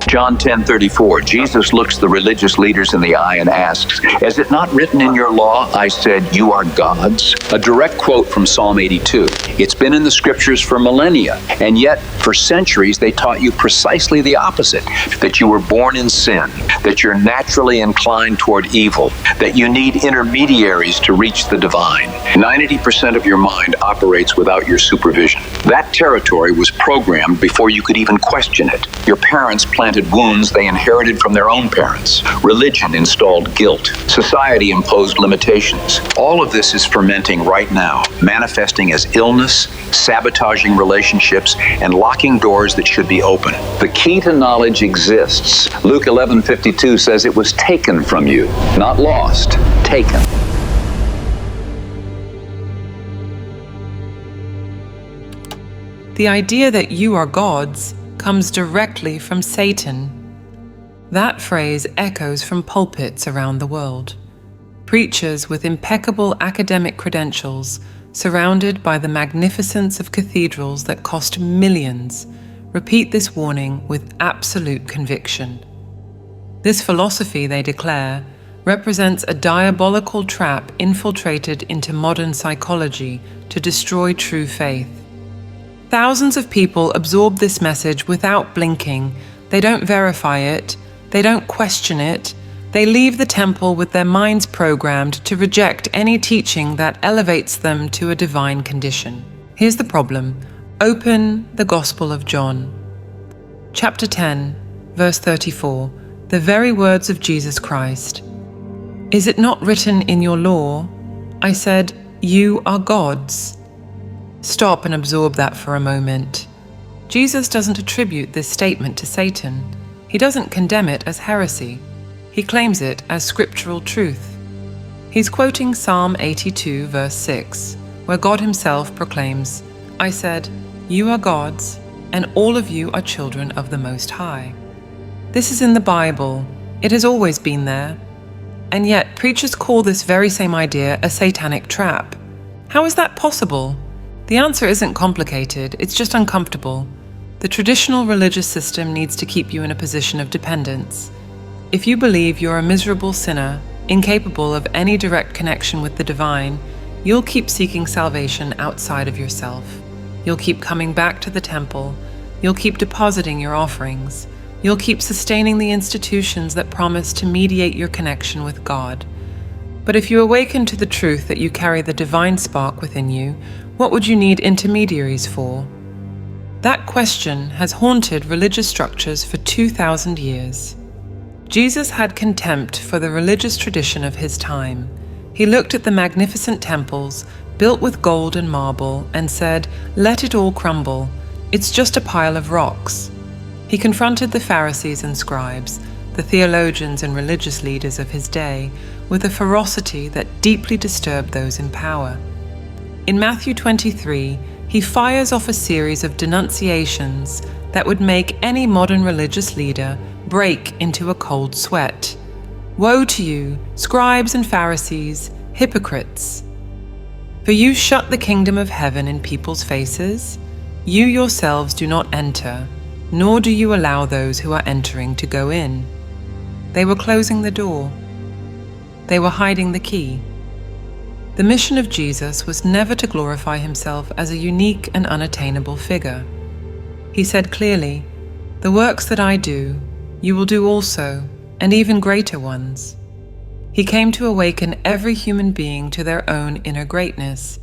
John 10:34, Jesus looks the religious leaders in the eye and asks, "Is it not written in your law, I said, you are gods?" A direct quote from Psalm 82. It's been in the scriptures for millennia, and yet for centuries they taught you precisely the opposite, that you were born in sin, that you're naturally inclined toward evil, that you need intermediaries to reach the divine. 90% of your mind operates without your supervision. That territory was programmed before you could even question it. Your parents planted wounds they inherited from their own parents. Religion installed guilt. Society imposed limitations. All of this is fermenting right now, manifesting as illness, sabotaging relationships, and locking doors that should be open. The key to knowledge exists. Luke 11:52 says it was taken from you, not lost, taken. The idea that you are gods comes directly from Satan. That phrase echoes from pulpits around the world. Preachers with impeccable academic credentials, surrounded by the magnificence of cathedrals that cost millions, repeat this warning with absolute conviction. This philosophy, they declare, represents a diabolical trap infiltrated into modern psychology to destroy true faith. Thousands of people absorb this message without blinking. They don't verify it. They don't question it. They leave the temple with their minds programmed to reject any teaching that elevates them to a divine condition. Here's the problem. Open the Gospel of John. Chapter 10, verse 34, the very words of Jesus Christ. "Is it not written in your law? I said, you are gods." Stop and absorb that for a moment. Jesus doesn't attribute this statement to Satan. He doesn't condemn it as heresy. He claims it as scriptural truth. He's quoting Psalm 82, verse 6, where God himself proclaims, "I said, you are gods, and all of you are children of the Most High." This is in the Bible. It has always been there. And yet, preachers call this very same idea a satanic trap. How is that possible? The answer isn't complicated, it's just uncomfortable. The traditional religious system needs to keep you in a position of dependence. If you believe you're a miserable sinner, incapable of any direct connection with the divine, you'll keep seeking salvation outside of yourself. You'll keep coming back to the temple. You'll keep depositing your offerings. You'll keep sustaining the institutions that promise to mediate your connection with God. But if you awaken to the truth that you carry the divine spark within you, what would you need intermediaries for? That question has haunted religious structures for 2,000 years. Jesus had contempt for the religious tradition of his time. He looked at the magnificent temples, built with gold and marble, and said, "Let it all crumble. It's just a pile of rocks." He confronted the Pharisees and scribes, the theologians and religious leaders of his day, with a ferocity that deeply disturbed those in power. In Matthew 23, he fires off a series of denunciations that would make any modern religious leader break into a cold sweat. "Woe to you, scribes and Pharisees, hypocrites! For you shut the kingdom of heaven in people's faces. You yourselves do not enter, nor do you allow those who are entering to go in." They were closing the door. They were hiding the key. The mission of Jesus was never to glorify himself as a unique and unattainable figure. He said clearly, "The works that I do, you will do also, and even greater ones." He came to awaken every human being to their own inner greatness,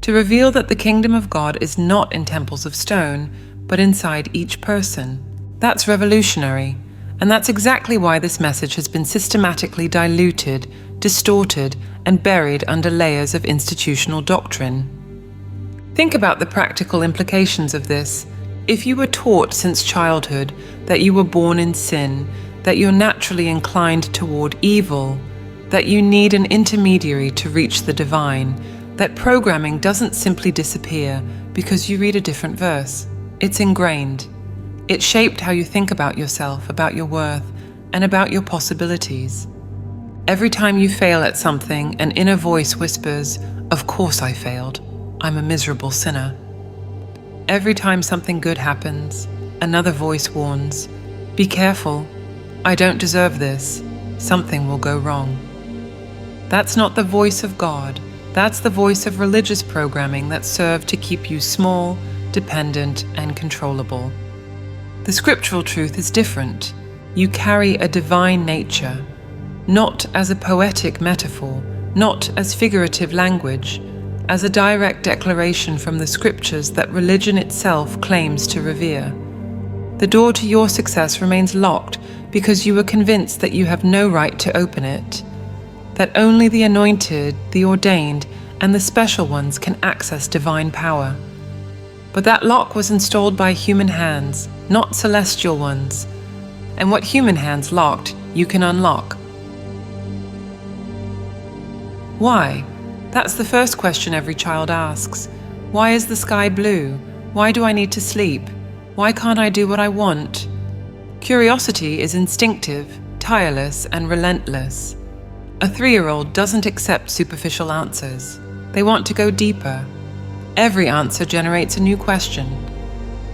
to reveal that the kingdom of God is not in temples of stone, but inside each person. That's revolutionary, and that's exactly why this message has been systematically diluted, distorted, and buried under layers of institutional doctrine. Think about the practical implications of this. If you were taught since childhood that you were born in sin, that you're naturally inclined toward evil, that you need an intermediary to reach the divine, that programming doesn't simply disappear because you read a different verse. It's ingrained. It shaped how you think about yourself, about your worth, and about your possibilities. Every time you fail at something, an inner voice whispers, "Of course I failed. I'm a miserable sinner." Every time something good happens, another voice warns, Be careful. I don't deserve this. Something will go wrong. That's not the voice of God. That's the voice of religious programming that served to keep you small, dependent, and controllable. The scriptural truth is different. You carry a divine nature, not as a poetic metaphor, not as figurative language, as a direct declaration from the scriptures that religion itself claims to revere. The door to your success remains locked because you are convinced that you have no right to open it, that only the anointed, the ordained, and the special ones can access divine power. But that lock was installed by human hands, not celestial ones. And what human hands locked, you can unlock. Why? That's the first question every child asks. Why is the sky blue? Why do I need to sleep? Why can't I do what I want? Curiosity is instinctive, tireless, and relentless. A 3-year-old doesn't accept superficial answers. They want to go deeper. Every answer generates a new question.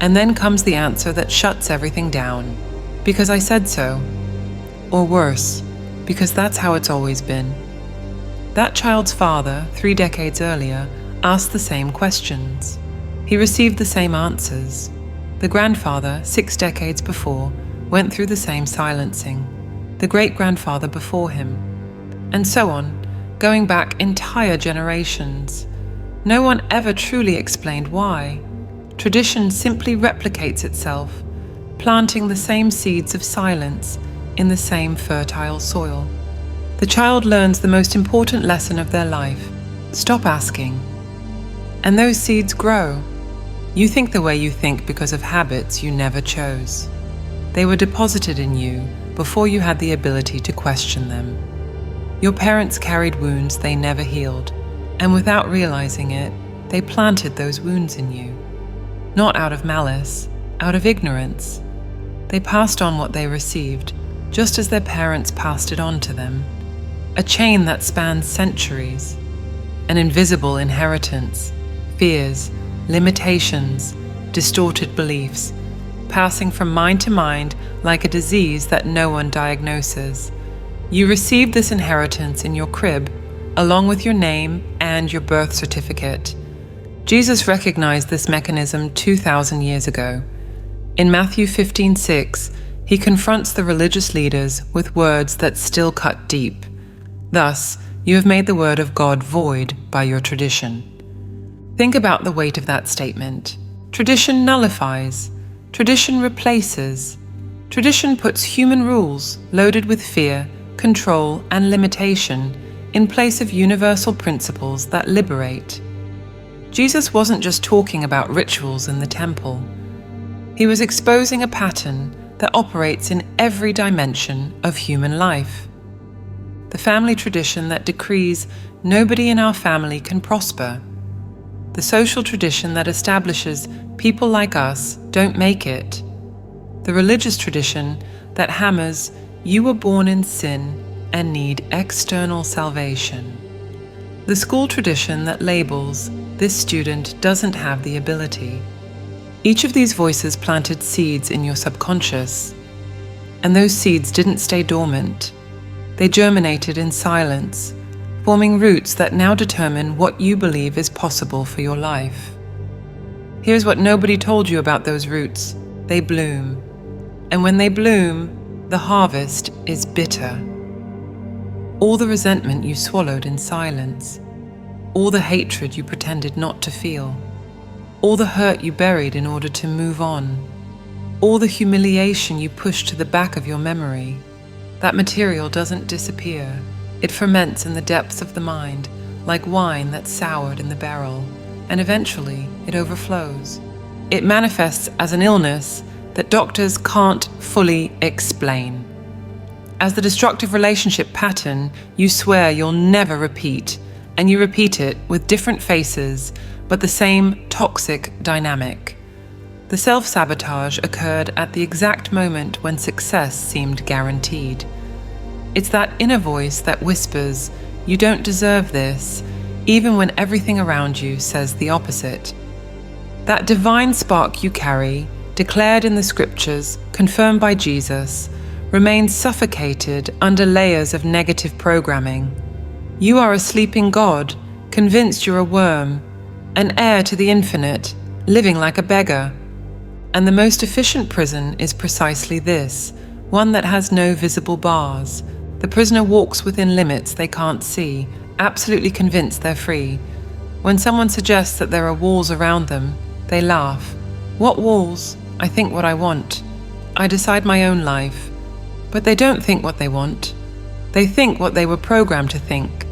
And then comes the answer that shuts everything down. Because I said so. Or worse, because that's how it's always been. That child's father, 3 decades earlier, asked the same questions. He received the same answers. The grandfather, 6 decades before, went through the same silencing. The great-grandfather before him. And so on, going back entire generations. No one ever truly explained why. Tradition simply replicates itself, planting the same seeds of silence in the same fertile soil. The child learns the most important lesson of their life. Stop asking. And those seeds grow. You think the way you think because of habits you never chose. They were deposited in you before you had the ability to question them. Your parents carried wounds they never healed, and without realizing it, they planted those wounds in you. Not out of malice, out of ignorance. They passed on what they received, just as their parents passed it on to them. A chain that spans centuries. An invisible inheritance, fears, limitations, distorted beliefs, passing from mind to mind like a disease that no one diagnoses. You received this inheritance in your crib, along with your name and your birth certificate. Jesus recognized this mechanism 2,000 years ago. In Matthew 15:6, he confronts the religious leaders with words that still cut deep. Thus, you have made the word of God void by your tradition. Think about the weight of that statement. Tradition nullifies. Tradition replaces. Tradition puts human rules, loaded with fear, control, and limitation, in place of universal principles that liberate. Jesus wasn't just talking about rituals in the temple. He was exposing a pattern that operates in every dimension of human life. The family tradition that decrees nobody in our family can prosper. The social tradition that establishes people like us don't make it. The religious tradition that hammers you were born in sin and need external salvation. The school tradition that labels this student doesn't have the ability. Each of these voices planted seeds in your subconscious, and those seeds didn't stay dormant. They germinated in silence, forming roots that now determine what you believe is possible for your life. Here's what nobody told you about those roots. They bloom. And when they bloom, the harvest is bitter. All the resentment you swallowed in silence. All the hatred you pretended not to feel. All the hurt you buried in order to move on. All the humiliation you pushed to the back of your memory. That material doesn't disappear. It ferments in the depths of the mind, like wine that's soured in the barrel, and eventually it overflows. It manifests as an illness that doctors can't fully explain. As the destructive relationship pattern you swear you'll never repeat, and you repeat it with different faces, but the same toxic dynamic. The self-sabotage occurred at the exact moment when success seemed guaranteed. It's that inner voice that whispers, "You don't deserve this," even when everything around you says the opposite. That divine spark you carry, declared in the scriptures, confirmed by Jesus, remains suffocated under layers of negative programming. You are a sleeping God, convinced you're a worm, an heir to the infinite, living like a beggar. And the most efficient prison is precisely this, one that has no visible bars. The prisoner walks within limits they can't see, absolutely convinced they're free. When someone suggests that there are walls around them, they laugh. What walls? I think what I want. I decide my own life. But they don't think what they want. They think what they were programmed to think.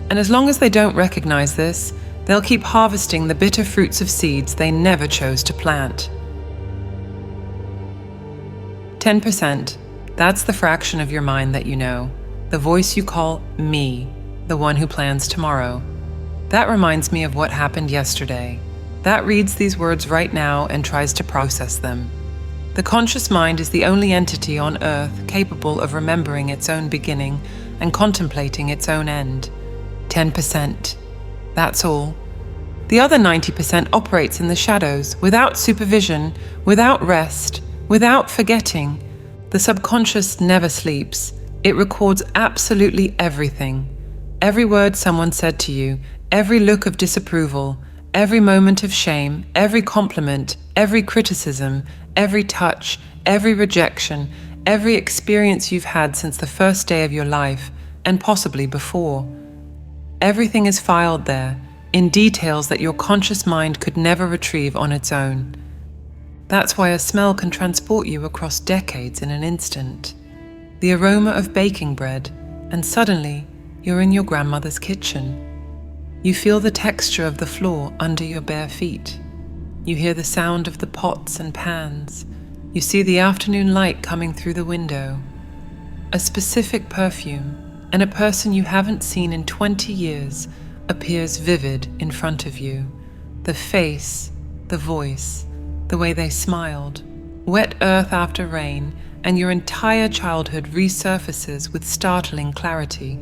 And as long as they don't recognize this, they'll keep harvesting the bitter fruits of seeds they never chose to plant. 10%. That's the fraction of your mind that you know, the voice you call me, the one who plans tomorrow. That reminds me of what happened yesterday. That reads these words right now and tries to process them. The conscious mind is the only entity on earth capable of remembering its own beginning and contemplating its own end. 10%. That's all. The other 90% operates in the shadows, without supervision, without rest, without forgetting. The subconscious never sleeps. It records absolutely everything. Every word someone said to you, every look of disapproval, every moment of shame, every compliment, every criticism, every touch, every rejection, every experience you've had since the first day of your life, and possibly before. Everything is filed there, in details that your conscious mind could never retrieve on its own. That's why a smell can transport you across decades in an instant. The aroma of baking bread, and suddenly you're in your grandmother's kitchen. You feel the texture of the floor under your bare feet. You hear the sound of the pots and pans. You see the afternoon light coming through the window. A specific perfume, and a person you haven't seen in 20 years appears vivid in front of you. The face, the voice, the way they smiled. Wet earth after rain, and your entire childhood resurfaces with startling clarity.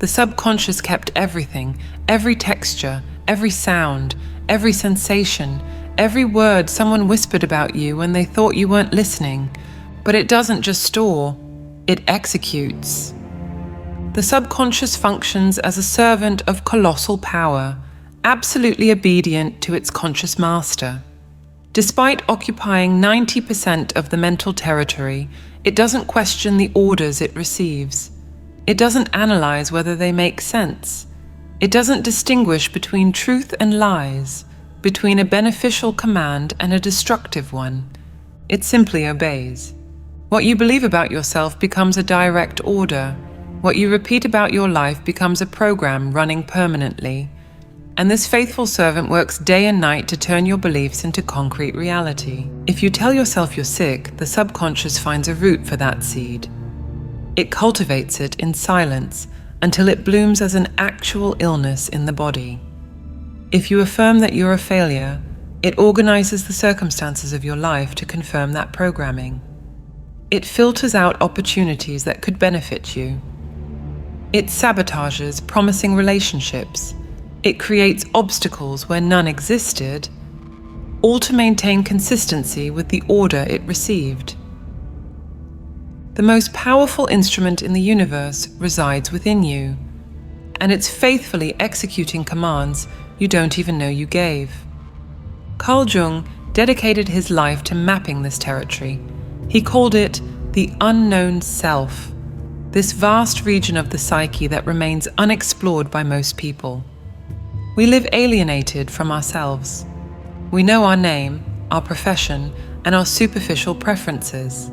The subconscious kept everything, every texture, every sound, every sensation, every word someone whispered about you when they thought you weren't listening. But it doesn't just store, it executes. The subconscious functions as a servant of colossal power, absolutely obedient to its conscious master. Despite occupying 90% of the mental territory, it doesn't question the orders it receives. It doesn't analyze whether they make sense. It doesn't distinguish between truth and lies, between a beneficial command and a destructive one. It simply obeys. What you believe about yourself becomes a direct order. What you repeat about your life becomes a program running permanently. And this faithful servant works day and night to turn your beliefs into concrete reality. If you tell yourself you're sick, the subconscious finds a root for that seed. It cultivates it in silence until it blooms as an actual illness in the body. If you affirm that you're a failure, it organizes the circumstances of your life to confirm that programming. It filters out opportunities that could benefit you. It sabotages promising relationships. It creates obstacles where none existed, all to maintain consistency with the order it received. The most powerful instrument in the universe resides within you, and it's faithfully executing commands you don't even know you gave. Carl Jung dedicated his life to mapping this territory. He called it the unknown self, this vast region of the psyche that remains unexplored by most people. We live alienated from ourselves. We know our name, our profession, and our superficial preferences.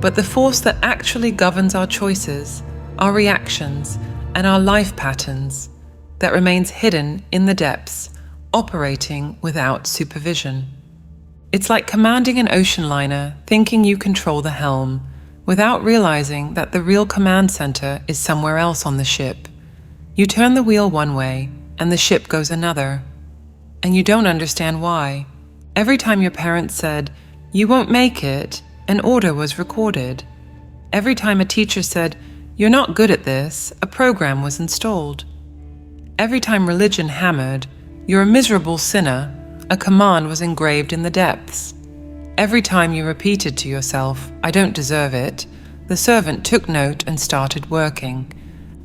But the force that actually governs our choices, our reactions, and our life patterns, that remains hidden in the depths, operating without supervision. It's like commanding an ocean liner, thinking you control the helm, without realizing that the real command center is somewhere else on the ship. You turn the wheel one way, and the ship goes another. And you don't understand why. Every time your parents said, "You won't make it," an order was recorded. Every time a teacher said, "You're not good at this," a program was installed. Every time religion hammered, "You're a miserable sinner," a command was engraved in the depths. Every time you repeated to yourself, "I don't deserve it," the servant took note and started working.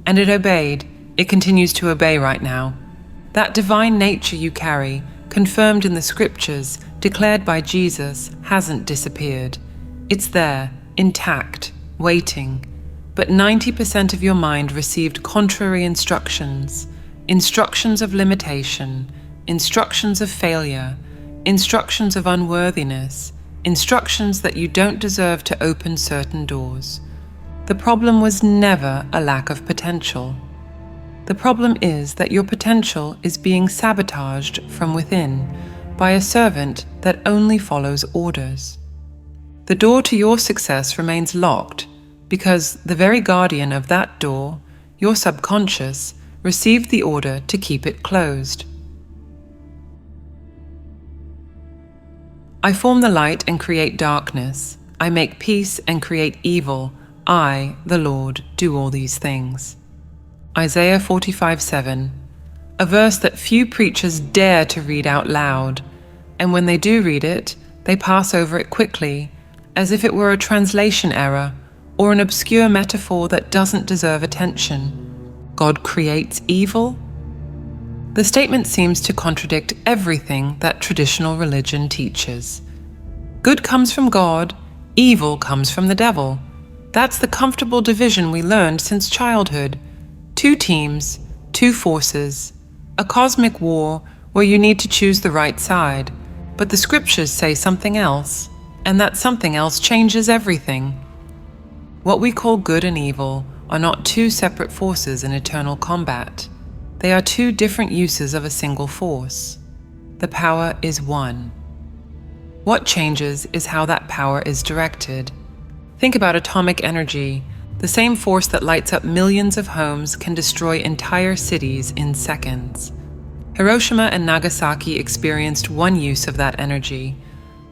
And it obeyed. It continues to obey right now. That divine nature you carry, confirmed in the scriptures, declared by Jesus, hasn't disappeared. It's there, intact, waiting. But 90% of your mind received contrary instructions, instructions of limitation, instructions of failure, instructions of unworthiness, instructions that you don't deserve to open certain doors. The problem was never a lack of potential. The problem is that your potential is being sabotaged from within by a servant that only follows orders. The door to your success remains locked because the very guardian of that door, your subconscious, received the order to keep it closed. I form the light and create darkness. I make peace and create evil. I, the Lord, do all these things. Isaiah 45:7, a verse that few preachers dare to read out loud, and when they do read it, they pass over it quickly, as if it were a translation error or an obscure metaphor that doesn't deserve attention. God creates evil? The statement seems to contradict everything that traditional religion teaches. Good comes from God, evil comes from the devil. That's the comfortable division we learned since childhood. Two teams, two forces, a cosmic war where you need to choose the right side. But the scriptures say something else, and that something else changes everything. What we call good and evil are not two separate forces in eternal combat. They are two different uses of a single force. The power is one. What changes is how that power is directed. Think about atomic energy. The same force that lights up millions of homes can destroy entire cities in seconds. Hiroshima and Nagasaki experienced one use of that energy.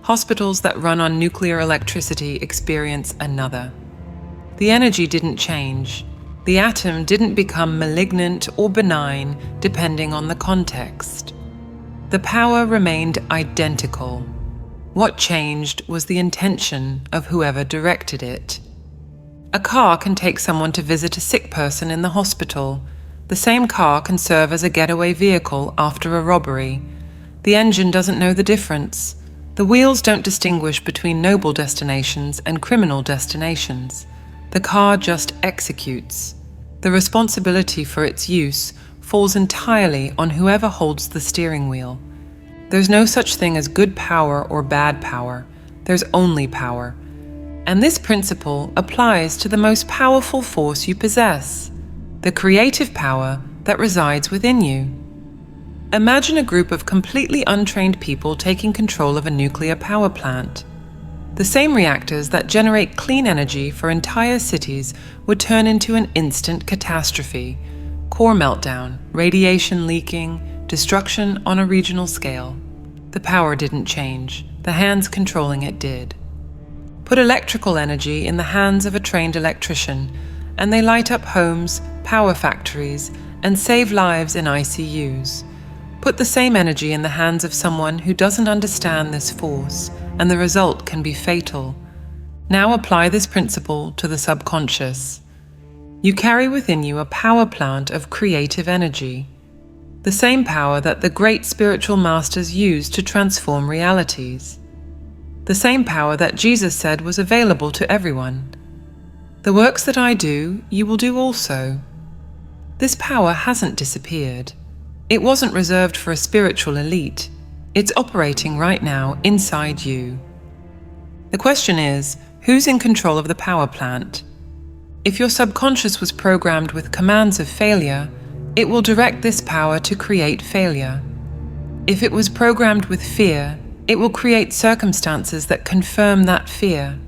Hospitals that run on nuclear electricity experience another. The energy didn't change. The atom didn't become malignant or benign depending on the context. The power remained identical. What changed was the intention of whoever directed it. A car can take someone to visit a sick person in the hospital. The same car can serve as a getaway vehicle after a robbery. The engine doesn't know the difference. The wheels don't distinguish between noble destinations and criminal destinations. The car just executes. The responsibility for its use falls entirely on whoever holds the steering wheel. There's no such thing as good power or bad power. There's only power. And this principle applies to the most powerful force you possess, the creative power that resides within you. Imagine a group of completely untrained people taking control of a nuclear power plant. The same reactors that generate clean energy for entire cities would turn into an instant catastrophe. Core meltdown, radiation leaking, destruction on a regional scale. The power didn't change. The hands controlling it did. Put electrical energy in the hands of a trained electrician, and they light up homes, power factories, and save lives in ICUs. Put the same energy in the hands of someone who doesn't understand this force, and the result can be fatal. Now apply this principle to the subconscious. You carry within you a power plant of creative energy, the same power that the great spiritual masters used to transform realities, the same power that Jesus said was available to everyone. The works that I do, you will do also. This power hasn't disappeared. It wasn't reserved for a spiritual elite. It's operating right now inside you. The question is, who's in control of the power plant? If your subconscious was programmed with commands of failure, it will direct this power to create failure. If it was programmed with fear, it will create circumstances that confirm that fear.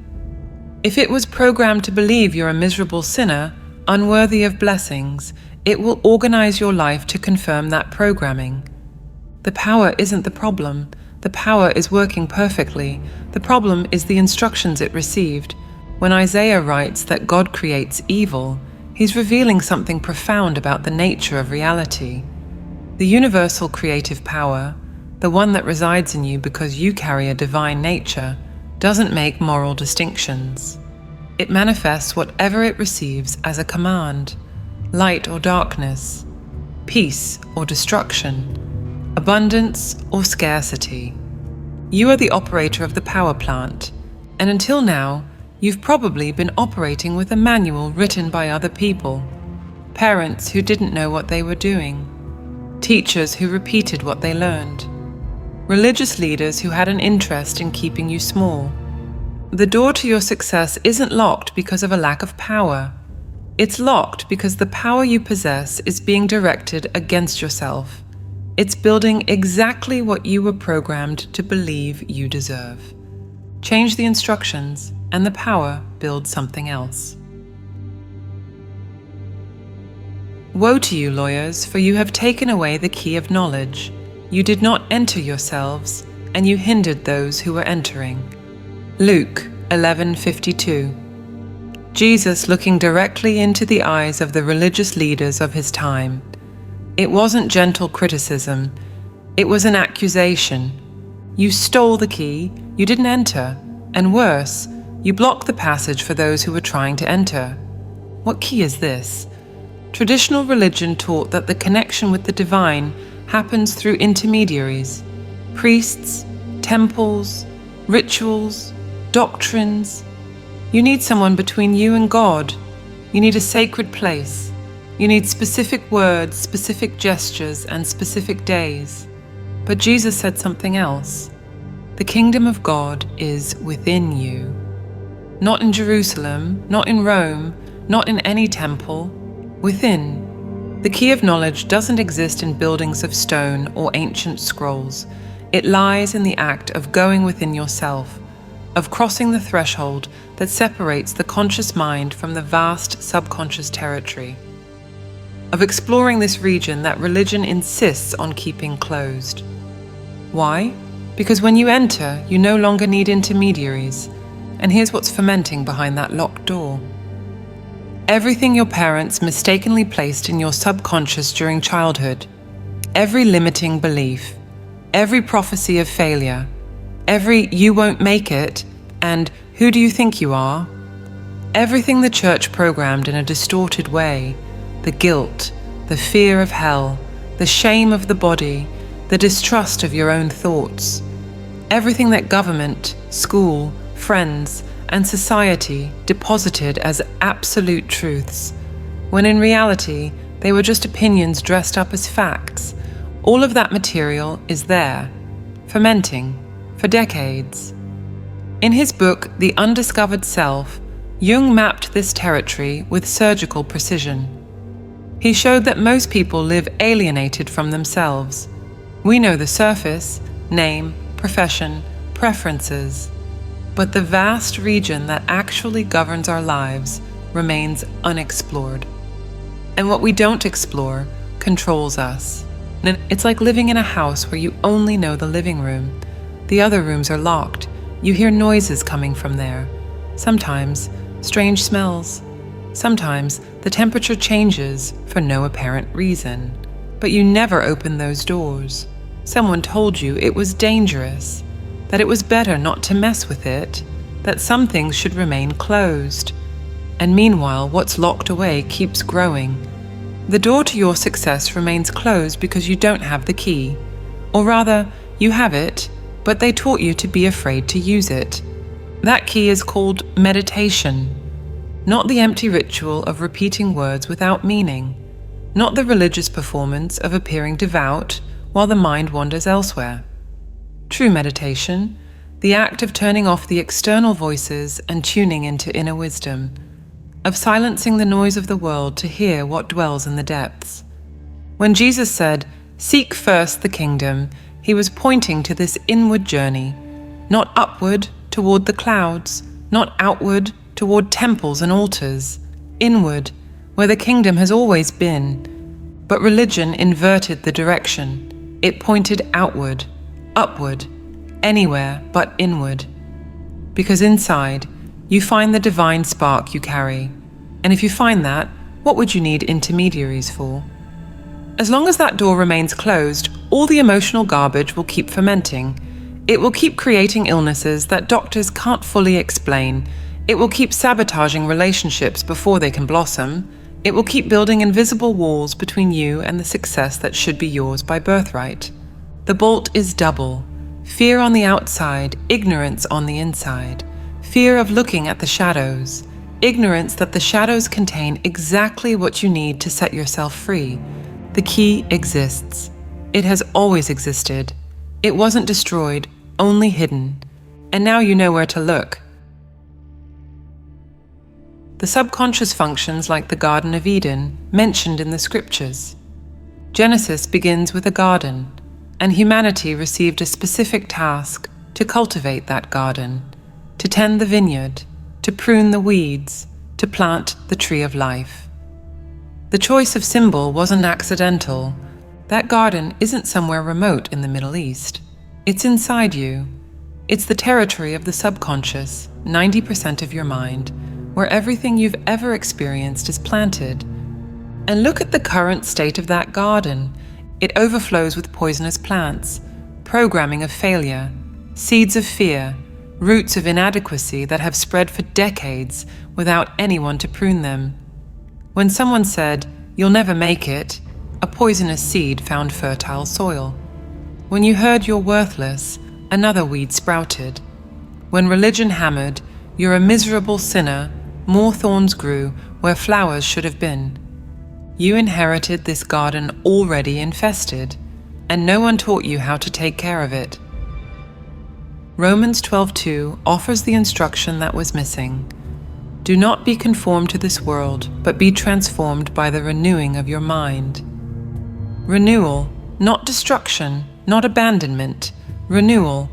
If it was programmed to believe you're a miserable sinner, unworthy of blessings, it will organize your life to confirm that programming. The power isn't the problem. The power is working perfectly. The problem is the instructions it received. When Isaiah writes that God creates evil, he's revealing something profound about the nature of reality. The universal creative power, the one that resides in you because you carry a divine nature, doesn't make moral distinctions. It manifests whatever it receives as a command, light or darkness, peace or destruction, abundance or scarcity. You are the operator of the power plant, and until now, you've probably been operating with a manual written by other people, parents who didn't know what they were doing, teachers who repeated what they learned, religious leaders who had an interest in keeping you small. The door to your success isn't locked because of a lack of power. It's locked because the power you possess is being directed against yourself. It's building exactly what you were programmed to believe you deserve. Change the instructions, and the power builds something else. Woe to you, lawyers, for you have taken away the key of knowledge. You did not enter yourselves, and you hindered those who were entering. Luke 11:52. Jesus looking directly into the eyes of the religious leaders of his time. It wasn't gentle criticism. It was an accusation. You stole the key, you didn't enter, and worse, you blocked the passage for those who were trying to enter. What key is this? Traditional religion taught that the connection with the divine happens through intermediaries, priests, temples, rituals, doctrines. You need someone between you and God. You need a sacred place. You need specific words, specific gestures, and specific days. But Jesus said something else. The kingdom of God is within you. Not in Jerusalem, not in Rome, not in any temple. Within. The key of knowledge doesn't exist in buildings of stone or ancient scrolls. It lies in the act of going within yourself, of crossing the threshold that separates the conscious mind from the vast subconscious territory, of exploring this region that religion insists on keeping closed. Why? Because when you enter, you no longer need intermediaries. And here's what's fermenting behind that locked door. Everything your parents mistakenly placed in your subconscious during childhood, every limiting belief, every prophecy of failure, every "you won't make it" and "who do you think you are?" Everything the church programmed in a distorted way, the guilt, the fear of hell, the shame of the body, the distrust of your own thoughts, everything that government, school, friends, and society deposited as absolute truths, when in reality they were just opinions dressed up as facts. All of that material is there, fermenting, for decades. In his book, The Undiscovered Self, Jung mapped this territory with surgical precision. He showed that most people live alienated from themselves. We know the surface, name, profession, preferences. But the vast region that actually governs our lives remains unexplored. And what we don't explore controls us. And it's like living in a house where you only know the living room. The other rooms are locked. You hear noises coming from there. Sometimes strange smells. Sometimes the temperature changes for no apparent reason. But you never open those doors. Someone told you it was dangerous, that it was better not to mess with it, that some things should remain closed. And meanwhile, what's locked away keeps growing. The door to your success remains closed because you don't have the key. Or rather, you have it, but they taught you to be afraid to use it. That key is called meditation. Not the empty ritual of repeating words without meaning. Not the religious performance of appearing devout while the mind wanders elsewhere. True meditation, the act of turning off the external voices and tuning into inner wisdom, of silencing the noise of the world to hear what dwells in the depths. When Jesus said, "Seek first the kingdom," he was pointing to this inward journey, not upward toward the clouds, not outward toward temples and altars, inward, where the kingdom has always been. But religion inverted the direction. It pointed outward, upward, anywhere but inward. Because inside, you find the divine spark you carry. And if you find that, what would you need intermediaries for? As long as that door remains closed, all the emotional garbage will keep fermenting. It will keep creating illnesses that doctors can't fully explain. It will keep sabotaging relationships before they can blossom. It will keep building invisible walls between you and the success that should be yours by birthright. The bolt is double. Fear on the outside, ignorance on the inside. Fear of looking at the shadows. Ignorance that the shadows contain exactly what you need to set yourself free. The key exists. It has always existed. It wasn't destroyed, only hidden. And now you know where to look. The subconscious functions like the Garden of Eden mentioned in the scriptures. Genesis begins with a garden, and humanity received a specific task to cultivate that garden, to tend the vineyard, to prune the weeds, to plant the tree of life. The choice of symbol wasn't accidental. That garden isn't somewhere remote in the Middle East. It's inside you. It's the territory of the subconscious, 90% of your mind, where everything you've ever experienced is planted. And look at the current state of that garden. It overflows with poisonous plants, programming of failure, seeds of fear, roots of inadequacy that have spread for decades without anyone to prune them. When someone said, "You'll never make it," a poisonous seed found fertile soil. When you heard you're worthless, another weed sprouted. When religion hammered, "You're a miserable sinner," more thorns grew where flowers should have been. You inherited this garden already infested, and no one taught you how to take care of it. Romans 12:2 offers the instruction that was missing. Do not be conformed to this world, but be transformed by the renewing of your mind. Renewal, not destruction, not abandonment. Renewal.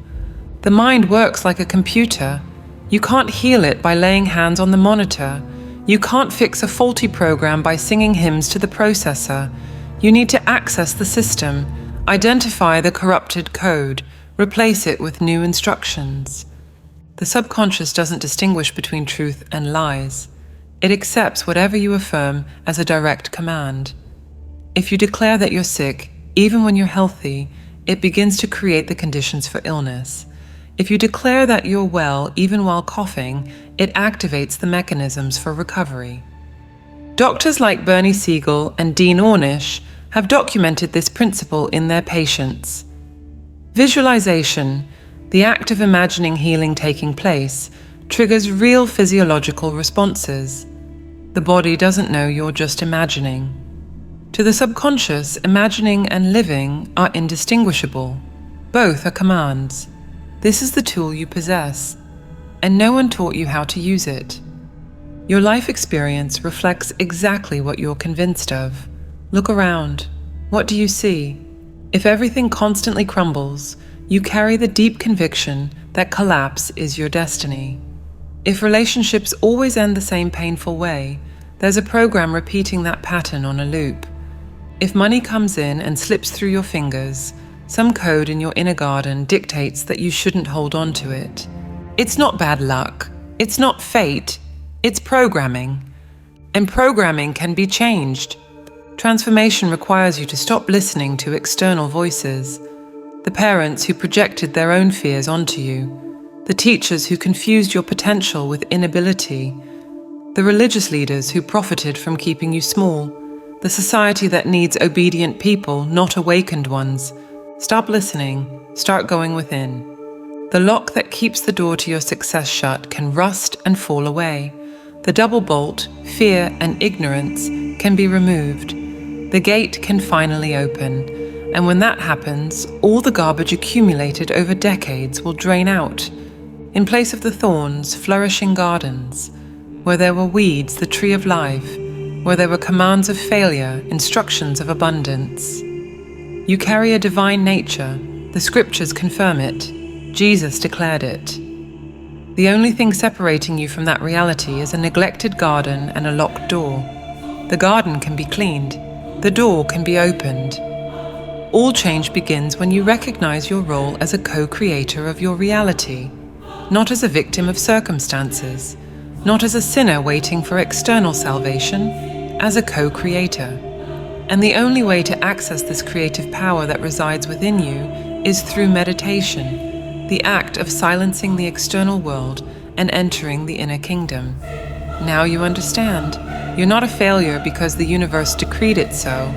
The mind works like a computer. You can't heal it by laying hands on the monitor. You can't fix a faulty program by singing hymns to the processor. You need to access the system, identify the corrupted code, replace it with new instructions. The subconscious doesn't distinguish between truth and lies. It accepts whatever you affirm as a direct command. If you declare that you're sick, even when you're healthy, it begins to create the conditions for illness. If you declare that you're well, even while coughing, it activates the mechanisms for recovery. Doctors like Bernie Siegel and Dean Ornish have documented this principle in their patients. Visualization, the act of imagining healing taking place, triggers real physiological responses. The body doesn't know you're just imagining. To the subconscious, imagining and living are indistinguishable. Both are commands. This is the tool you possess, and no one taught you how to use it. Your life experience reflects exactly what you're convinced of. Look around. What do you see? If everything constantly crumbles, you carry the deep conviction that collapse is your destiny. If relationships always end the same painful way, there's a program repeating that pattern on a loop. If money comes in and slips through your fingers, some code in your inner garden dictates that you shouldn't hold on to it. It's not bad luck. It's not fate. It's programming. And programming can be changed. Transformation requires you to stop listening to external voices. The parents who projected their own fears onto you. The teachers who confused your potential with inability. The religious leaders who profited from keeping you small. The society that needs obedient people, not awakened ones. Stop listening. Start going within. The lock that keeps the door to your success shut can rust and fall away. The double bolt, fear and ignorance, can be removed. The gate can finally open. And when that happens, all the garbage accumulated over decades will drain out. In place of the thorns, flourishing gardens. Where there were weeds, the tree of life. Where there were commands of failure, instructions of abundance. You carry a divine nature. The scriptures confirm it. Jesus declared it. The only thing separating you from that reality is a neglected garden and a locked door. The garden can be cleaned. The door can be opened. All change begins when you recognize your role as a co-creator of your reality, not as a victim of circumstances, not as a sinner waiting for external salvation, as a co-creator. And the only way to access this creative power that resides within you is through meditation. the act of silencing the external world and entering the inner kingdom. Now you understand. You're not a failure because the universe decreed it so.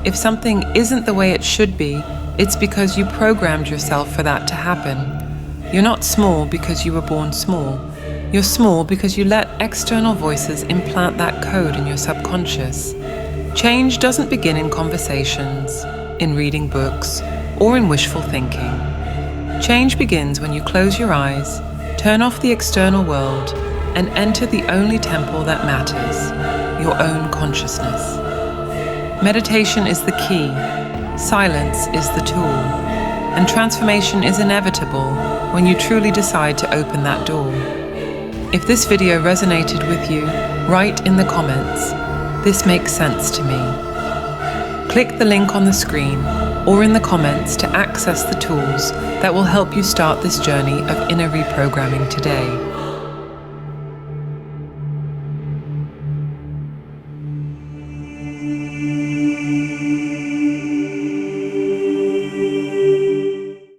If something isn't the way it should be, it's because you programmed yourself for that to happen. You're not small because you were born small. You're small because you let external voices implant that code in your subconscious. Change doesn't begin in conversations, in reading books, or in wishful thinking. Change begins when you close your eyes, turn off the external world, and enter the only temple that matters, your own consciousness. Meditation is the key, silence is the tool, and transformation is inevitable when you truly decide to open that door. If this video resonated with you, write in the comments, "This makes sense to me." Click the link on the screen or in the comments to access the tools that will help you start this journey of inner reprogramming today.